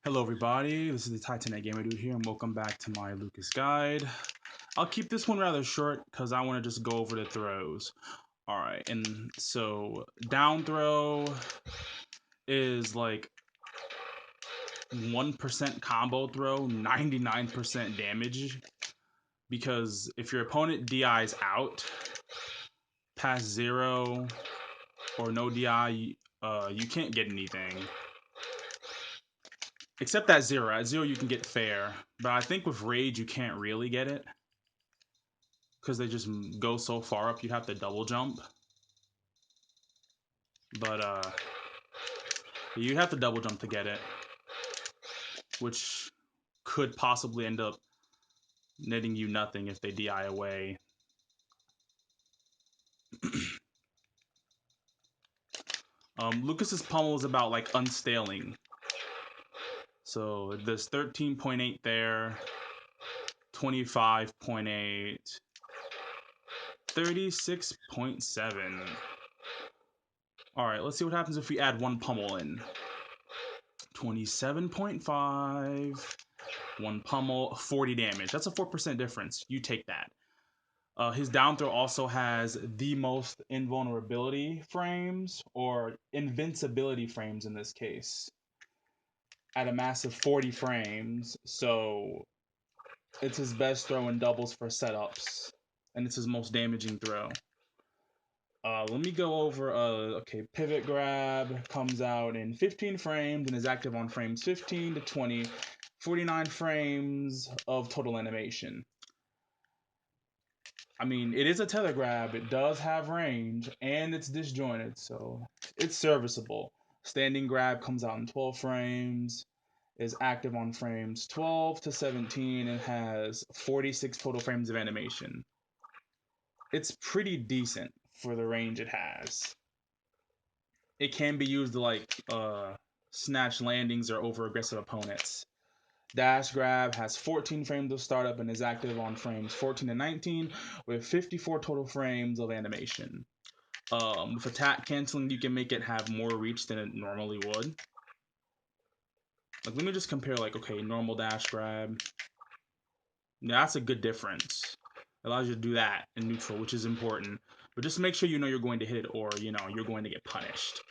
Hello everybody, this is the Titanite Gamer Dude here, and welcome back to my Lucas guide. I'll keep this one rather short because I want to just go over the throws. Alright, and so down throw is like 1% combo throw, 99% damage. Because if your opponent DIs out past 0 or no DI, you can't get anything. Except at 0. At 0 you can get fair. But I think with Rage you can't really get it. Because they just go so far up, you have to double jump. But you have to double jump to get it. Which could possibly end up netting you nothing if they DI away. Lucas's pummel is about like unstaling. So there's 13.8 there, 25.8, 36.7. Alright, let's see what happens if we add one pummel in. 27.5, one pummel, 40 damage. That's a 4% difference. You take that. His down throw also has the most invulnerability frames, or invincibility frames in this case, at a massive 40 frames. So it's his best throw in doubles for setups, and it's his most damaging throw. Let me go over, okay, pivot grab comes out in 15 frames and is active on frames 15 to 20, 49 frames of total animation. I mean, it is a tether grab, it does have range, and it's disjointed, so it's serviceable. Standing grab comes out in 12 frames, is active on frames 12 to 17, and has 46 total frames of animation. It's pretty decent for the range it has. It can be used to like snatch landings or over aggressive opponents. Dash grab has 14 frames of startup and is active on frames 14 and 19 with 54 total frames of animation. With attack canceling, you can make it have more reach than it normally would. Like, let me just compare, like, okay, normal dash grab. Yeah, that's a good difference. It allows you to do that in neutral, which is important. But just make sure you know you're going to hit it, or, you know, you're going to get punished.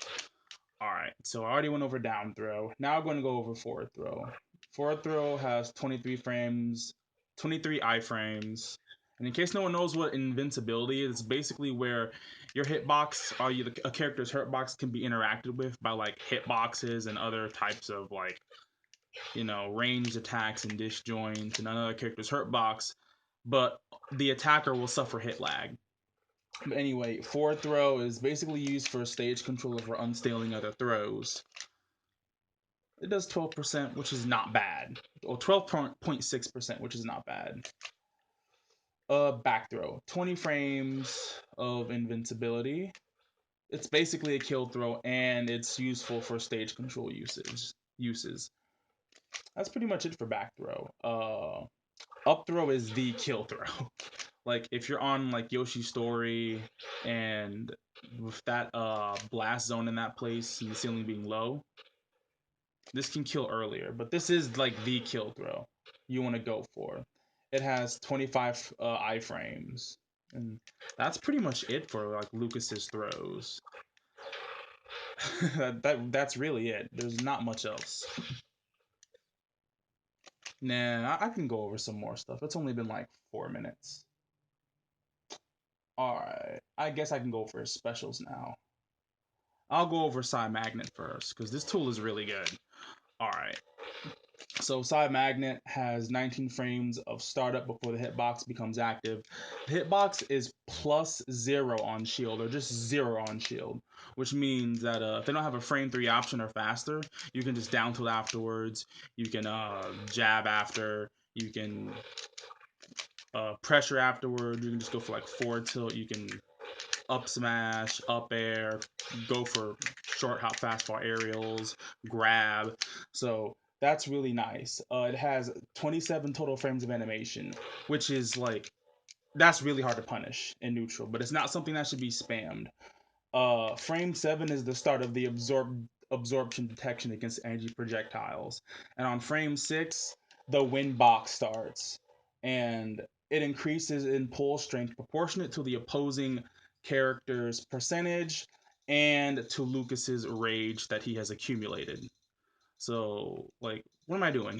Alright, so I already went over down throw. Now I'm going to go over forward throw. Forward throw has 23 frames, 23 iframes. And in case no one knows what invincibility is, it's basically where your hitbox, or a character's hitbox, can be interacted with by like hitboxes and other types of like, you know, ranged attacks and disjoints and another character's hitbox, but the attacker will suffer hit lag. But anyway, forward throw is basically used for stage controller for unstaling other throws. It does 12%, which is not bad. Or 12.6%, which is not bad. Back throw. 20 frames of invincibility. It's basically a kill throw, and it's useful for stage control uses. That's pretty much it for back throw. Up throw is the kill throw. Like, if you're on like Yoshi's Story and with that blast zone in that place and the ceiling being low, this can kill earlier, but this is like the kill throw you want to go for. It has 25 iframes, and that's pretty much it for like Lucas's throws. That's really it. There's not much else. Nah, I can go over some more stuff. It's only been like 4 minutes. Alright, I guess I can go for his specials now. I'll go over PSI Magnet first, because this tool is really good. Alright, so PSI Magnet has 19 frames of startup before the hitbox becomes active. The hitbox is +0 on shield, or just 0 on shield, which means that if they don't have a frame 3 option or faster, you can just down tilt afterwards, you can jab after, you can pressure afterwards, you can just go for like forward tilt, you can up smash, up air, go for short hop fastball aerials, grab. So that's really nice. It has 27 total frames of animation, which is like, that's really hard to punish in neutral, but it's not something that should be spammed. Frame 7 is the start of the absorption detection against energy projectiles. And on frame 6, the wind box starts. And it increases in pull strength proportionate to the opposing character's percentage and to Lucas's rage that he has accumulated. So, like, what am I doing?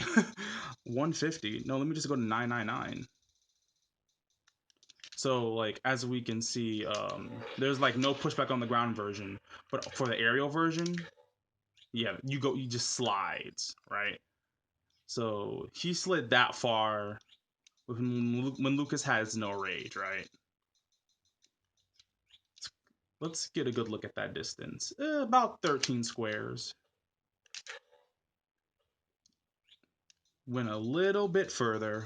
150? No, let me just go to 999. So, like, as we can see, there's like no pushback on the ground version, but for the aerial version, yeah, you just slides, right? So he slid that far when Lucas has no rage, right? Let's get a good look at that distance. About 13 squares. Went a little bit further.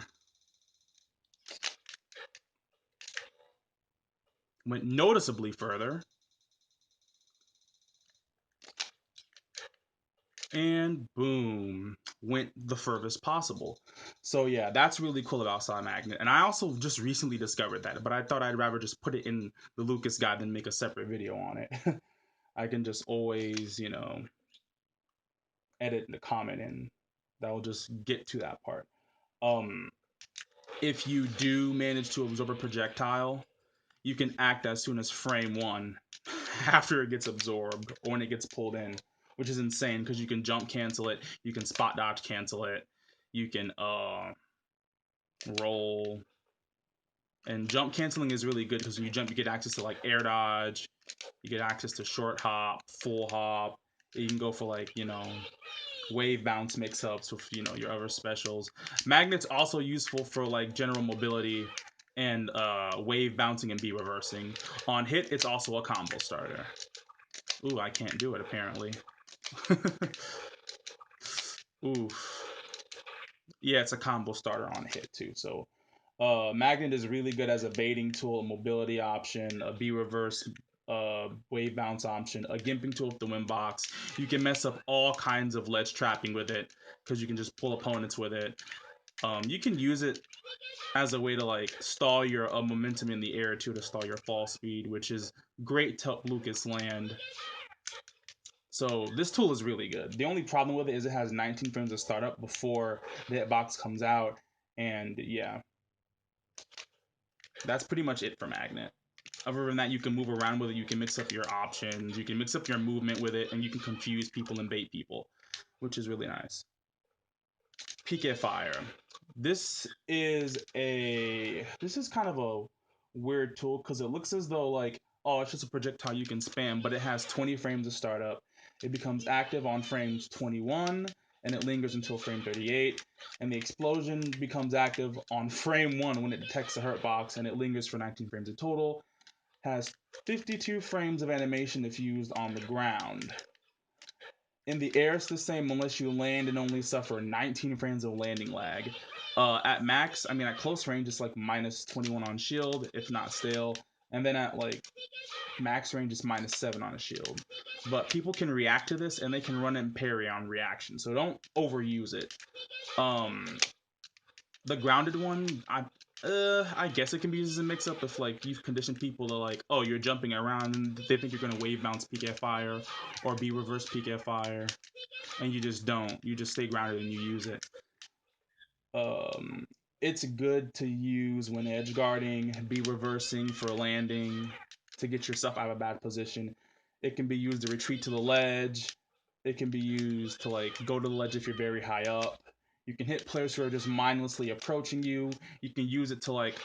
Went noticeably further. And boom, went the furthest possible. So yeah, that's really cool about PSI Magnet. And I also just recently discovered that, but I thought I'd rather just put it in the Lucas guide than make a separate video on it. I can just always, edit the comment and that will just get to that part. Um, if you do manage to absorb a projectile, you can act as soon as frame 1 after it gets absorbed or when it gets pulled in, which is insane because you can jump cancel it, you can spot dodge cancel it, you can roll. And jump canceling is really good because when you jump, you get access to like air dodge, you get access to short hop, full hop. You can go for like, wave bounce mix-ups with, your other specials. Magnet's also useful for like general mobility and wave bouncing and B reversing. On hit, it's also a combo starter. Ooh, I can't do it apparently. Oof. Yeah, it's a combo starter on hit too. So Magnet is really good as a baiting tool, a mobility option, a B reverse wave bounce option, a gimping tool with the wind box. You can mess up all kinds of ledge trapping with it because you can just pull opponents with it. You can use it as a way to like stall your momentum in the air too, to stall your fall speed, which is great to help Lucas land. So this tool is really good. The only problem with it is it has 19 frames of startup before the hitbox comes out, and yeah, that's pretty much it for Magnet. Other than that, you can move around with it, you can mix up your options, you can mix up your movement with it, and you can confuse people and bait people, which is really nice. PK Fire. This is kind of a weird tool because it looks as though like, oh, it's just a projectile you can spam, but it has 20 frames of startup. It becomes active on frames 21 and it lingers until frame 38. And the explosion becomes active on frame 1 when it detects the hurt box and it lingers for 19 frames in total. Has 52 frames of animation if used on the ground. In the air, it's the same unless you land and only suffer 19 frames of landing lag. At max, at close range, it's like minus 21 on shield, if not stale. And then at like max range, it's minus 7 on a shield. But people can react to this and they can run and parry on reaction, so don't overuse it. The grounded one, I guess it can be used as a mix-up if like you've conditioned people to like, oh, you're jumping around and they think you're gonna wave bounce PK fire or be reverse PK fire, and you just don't. You just stay grounded and you use it. It's good to use when edge guarding, be reversing for landing, to get yourself out of a bad position. It can be used to retreat to the ledge. It can be used to like go to the ledge if you're very high up. You can hit players who are just mindlessly approaching you. You can use it to like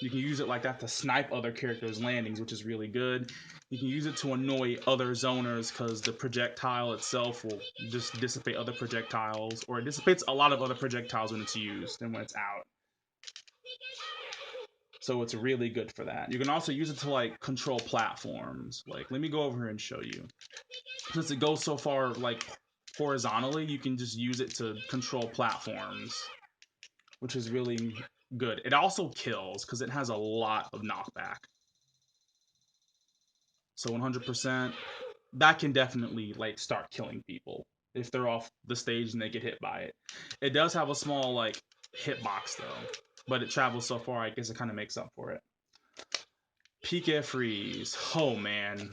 you can use it like that to snipe other characters' landings, which is really good. You can use it to annoy other zoners because the projectile itself will just dissipate other projectiles, or it dissipates a lot of other projectiles when it's used and when it's out. So it's really good for that. You can also use it to like control platforms. Like, let me go over here and show you. Since it goes so far like horizontally, you can just use it to control platforms, which is really good. It also kills because it has a lot of knockback. So 100%, that can definitely like start killing people if they're off the stage and they get hit by it. It does have a small like hitbox though, but it travels so far, I guess it kind of makes up for it. PK freeze. Oh man.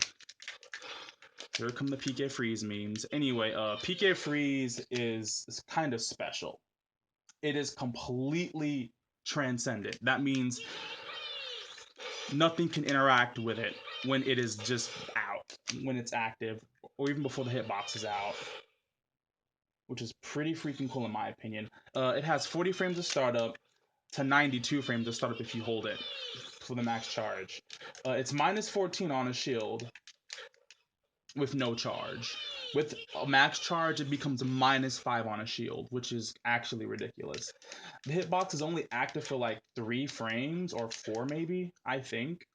here come the PK Freeze memes. Anyway, PK Freeze is kind of special. It is completely transcendent. That means nothing can interact with it when it is just out, when it's active, or even before the hitbox is out, which is pretty freaking cool in my opinion. It has 40 frames of startup to 92 frames of startup if you hold it for the max charge. It's minus 14 on a shield with no charge. With a max charge, it becomes minus 5 on a shield, which is actually ridiculous. The hitbox is only active for like 3 frames or 4 maybe, I think.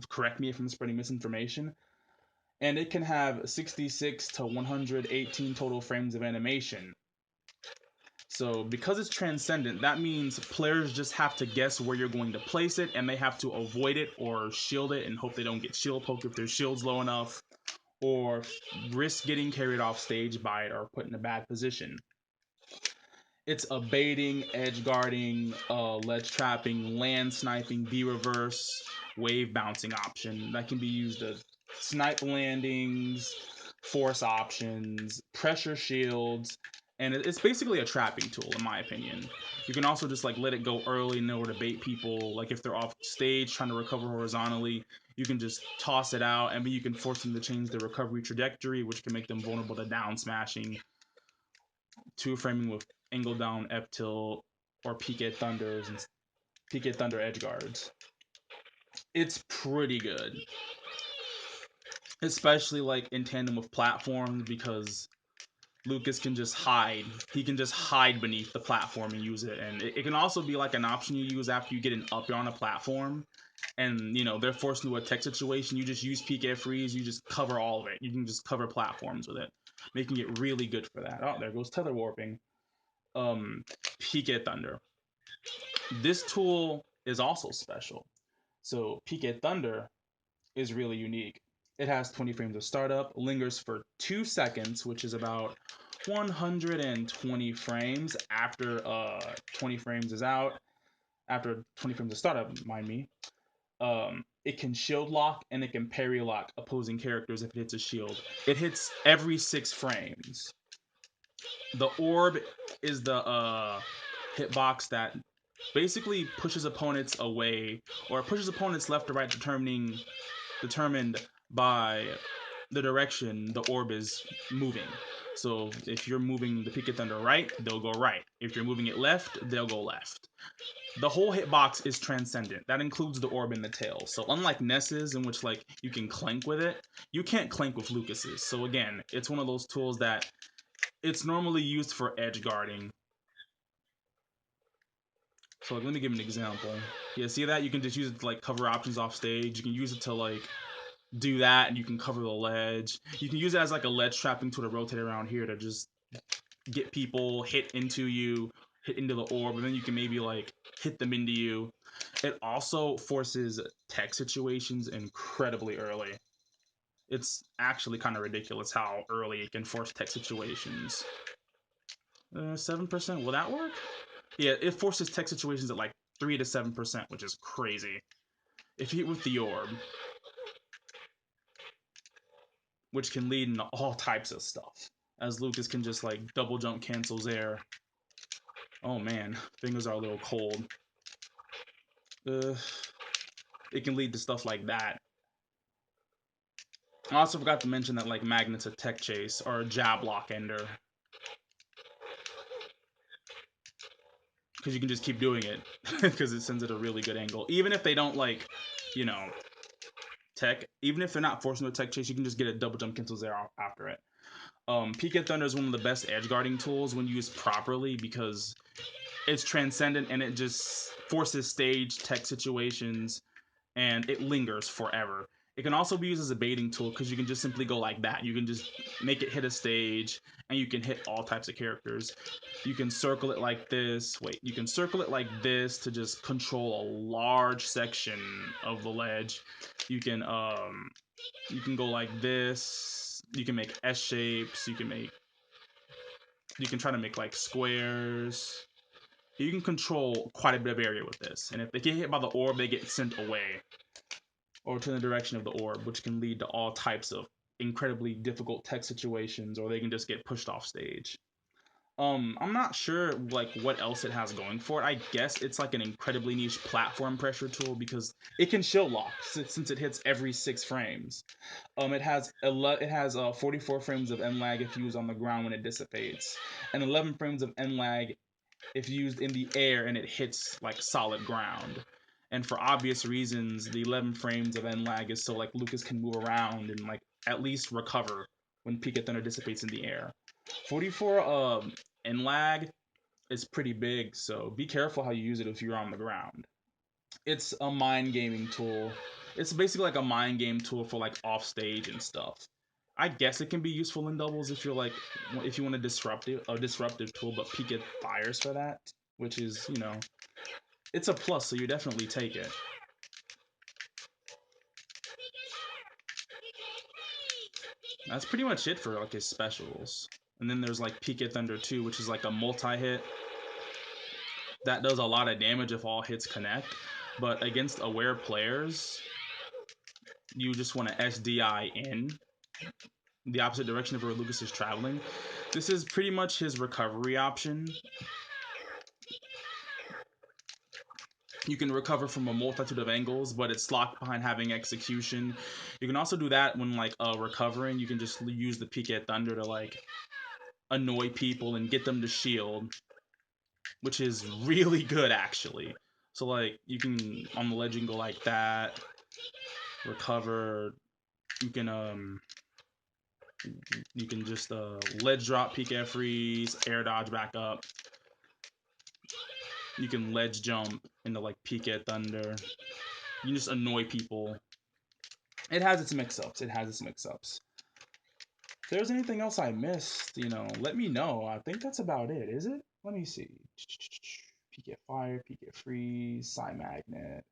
Correct me if I'm spreading misinformation. And it can have 66 to 118 total frames of animation. So because it's transcendent, that means players just have to guess where you're going to place it, and they have to avoid it or shield it and hope they don't get shield poked if their shield's low enough, or risk getting carried off stage by it or put in a bad position. It's a baiting, edge guarding, ledge trapping, land sniping, B reverse, wave bouncing option that can be used to snipe landings, force options, pressure shields, and it's basically a trapping tool in my opinion. You can also just like let it go early in order to bait people. Like if they're off stage trying to recover horizontally, you can just toss it out, and then you can force them to change their recovery trajectory, which can make them vulnerable to down smashing, two framing with angle down F tilt, or PK Thunders and PK Thunder edge guards. It's pretty good, especially like in tandem with platforms, because Lucas can just hide. He can just hide beneath the platform and use it, and it can also be like an option you use after you get an up on a platform, and you know they're forced into a tech situation. You just use PK Freeze. You just cover all of it. You can just cover platforms with it, making it really good for that. Oh, there goes tether warping. PK Thunder. This tool is also special. So PK Thunder is really unique. It has 20 frames of startup, lingers for 2 seconds, which is about 120 frames after 20 frames is out. After 20 frames of startup, mind me. It can shield lock and it can parry lock opposing characters if it hits a shield. It hits every 6 frames. The orb is the hitbox that basically pushes opponents away, or pushes opponents left or right, determined by the direction the orb is moving. So if you're moving the PK Thunder right, they'll go right. If you're moving it left, they'll go left. The whole hitbox is transcendent. That includes the orb and the tail. So unlike Ness's, in which like you can clank with it, you can't clank with Lucas's. So again, it's one of those tools that it's normally used for edge guarding. So like, let me give an example. Yeah, see that? You can just use it to like cover options off stage. You can use it to like do that, and you can cover the ledge. You can use it as like a ledge trapping tool to rotate around here to just get people hit into you, hit into the orb, and then you can maybe like hit them into you. It also forces tech situations incredibly early. It's actually kind of ridiculous how early it can force tech situations. 7%, will that work? Yeah, it forces tech situations at like 3 to 7%, which is crazy. If you hit with the orb, which can lead into all types of stuff, as Lucas can just like double jump cancels air. Oh man, fingers are a little cold. It can lead to stuff like that. I also forgot to mention that like Magnet's a tech chase or a jab lock ender, because you can just keep doing it because it sends it a really good angle. Even if they don't like, you know, tech, even if they're not forcing a tech chase, you can just get a double jump cancels there after it. PK Thunder is one of the best edge guarding tools when used properly, because it's transcendent and it just forces stage tech situations, and it lingers forever. It can also be used as a baiting tool, because you can just simply go like that. You can just make it hit a stage, and you can hit all types of characters. You can circle it like this. Wait, you can circle it like this to just control a large section of the ledge. You can go like this. You can make S shapes. You can try to make like squares. You can control quite a bit of area with this. And if they get hit by the orb, they get sent away, or to the direction of the orb, which can lead to all types of incredibly difficult tech situations, or they can just get pushed off stage. I'm not sure like what else it has going for it. I guess it's like an incredibly niche platform pressure tool because it can shield lock since it hits every 6 frames. It has 44 frames of N lag if used on the ground when it dissipates, and 11 frames of N lag if used in the air and it hits like solid ground. And for obvious reasons, the 11 frames of N lag is so like Lucas can move around and like at least recover when Peak Thunder dissipates in the air. 44 N lag is pretty big, so be careful how you use it if you're on the ground. It's a mind gaming tool. It's basically like a mind game tool for like off stage and stuff. I guess it can be useful in doubles if you're like if you want a disruptive tool, but Pika fires for that, which is it's a plus, so you definitely take it. That's pretty much it for like his specials. And then there's like Pika Thunder 2, which is like a multi-hit that does a lot of damage if all hits connect. But against aware players, you just want to SDI in the opposite direction of where Lucas is traveling. This is pretty much his recovery option. You can recover from a multitude of angles, but it's locked behind having execution. You can also do that when like recovering. You can just use the Peak at Thunder to like annoy people and get them to shield, which is really good actually. So like you can on the ledge you can go like that, recover. You can just ledge drop, peek air freeze, air dodge back up. You can ledge jump into like peek air thunder. You can just annoy people. It has its mix-ups. If there's anything else I missed, let me know. I think that's about it. Is it? Let me see. Peek at fire, peek at freeze, PSI Magnet.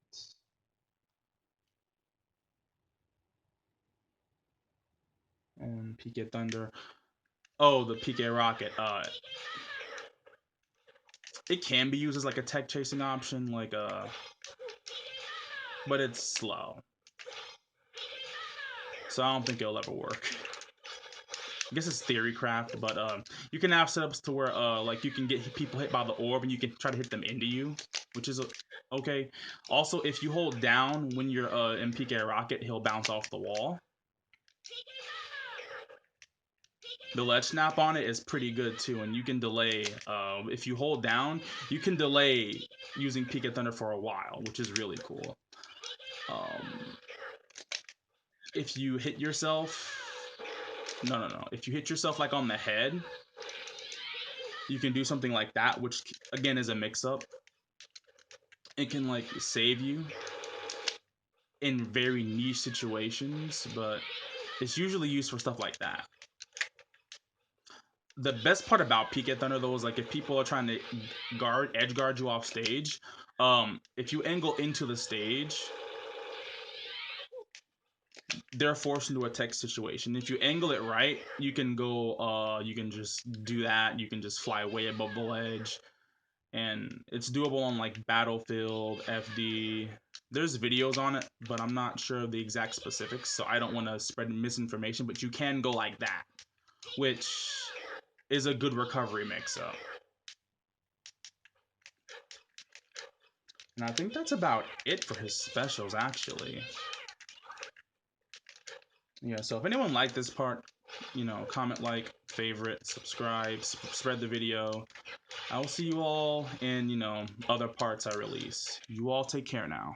And peek at thunder. Oh, the peek at rocket. It can be used as like a tech chasing option, but it's slow. So I don't think it'll ever work. I guess it's theorycraft, but you can have setups to where like you can get people hit by the orb and you can try to hit them into you, which is okay. Also, if you hold down when you're in PK Rocket, he'll bounce off the wall. The ledge snap on it is pretty good too, and you can delay. If you hold down, you can delay using Peak Thunder for a while, which is really cool. If you hit yourself, no. If you hit yourself like on the head, you can do something like that, which again is a mix-up. It can like save you in very niche situations, but it's usually used for stuff like that. The best part about Peak at Thunder though is like if people are trying to edge guard you off stage, if you angle into the stage, they're forced into a tech situation. If you angle it right, you can go you can just do that. You can just fly way above the ledge. And it's doable on like Battlefield, FD. There's videos on it, but I'm not sure of the exact specifics, so I don't want to spread misinformation, but you can go like that, which is a good recovery mix-up. And I think that's about it for his specials, actually. Yeah, so if anyone liked this part, comment, like, favorite, subscribe, spread the video. I will see you all in, other parts I release. You all take care now.